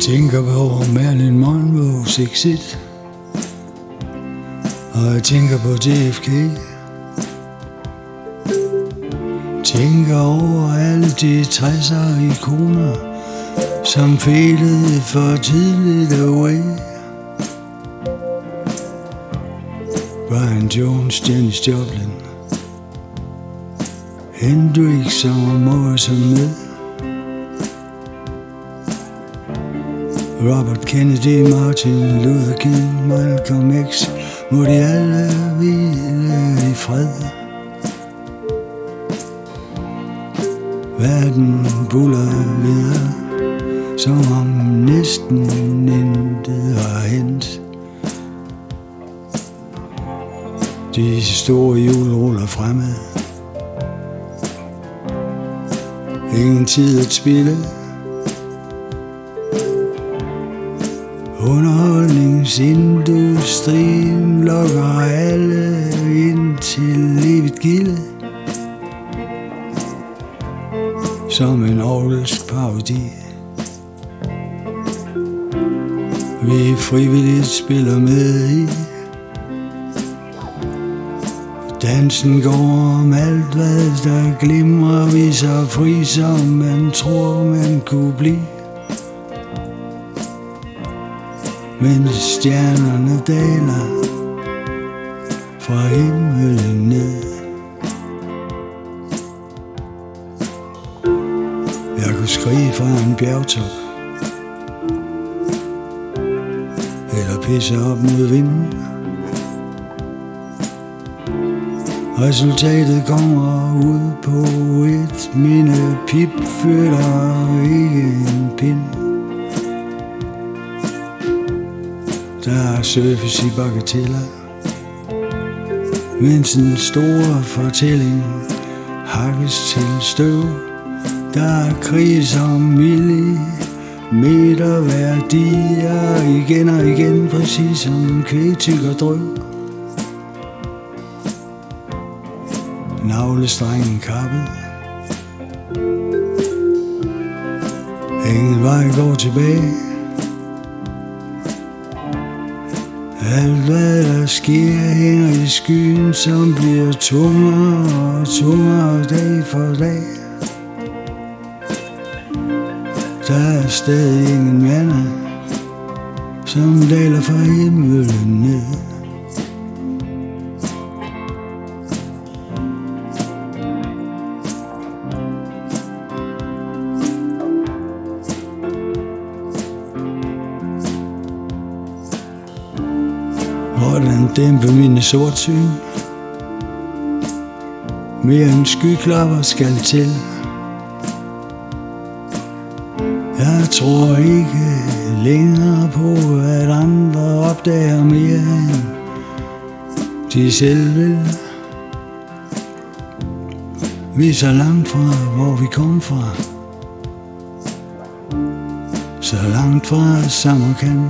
Tænker på Marilyn Monroes exit, og jeg tænker på JFK. Tænker over alle de 60'er ikoner, som fadede for tidligt away. Brian Jones, Janis Joplin, Hendrix og Morrison med. Robert Kennedy, Martin Luther King, Malcolm X, må de alle hvile i fred. Verden buller videre, som om næsten intet har hent. De store hjul ruller fremad. Ingen tid at spille. Underholdningsindustrien lokker alle ind til evigt gilde. Som en orgelsk parodi. Vi frivilligt spiller med i. Dansen går om alt, hvad der glimrer, vi så fri, som man tror, man kunne blive. Mens stjernerne daler fra himlen ned. Jeg kunne skrige fra en bjergtop, eller pisse op mod vinden. Resultatet kommer ud på et minde. Pip føler ikke en pind. Der er surface i bagateller, mens en stor fortælling hakkes til støv. Der er krig om millimeterværdier igen og igen, præcis som kvægtyk og drøv. Navlestrengen kappet. Ingen vej går tilbage. Alt hvad der sker hænger i skyen, som bliver tungere og tungere dag for dag. Der er stadig ingen mander, som daler fra himlen ned. Hvordan dæmpe mine sortsyn? Mere end skyklapper skal til. Jeg tror ikke længere på, at andre opdager mere end de selv vil. Vi er så langt fra, hvor vi kom fra. Så langt fra Samarkand.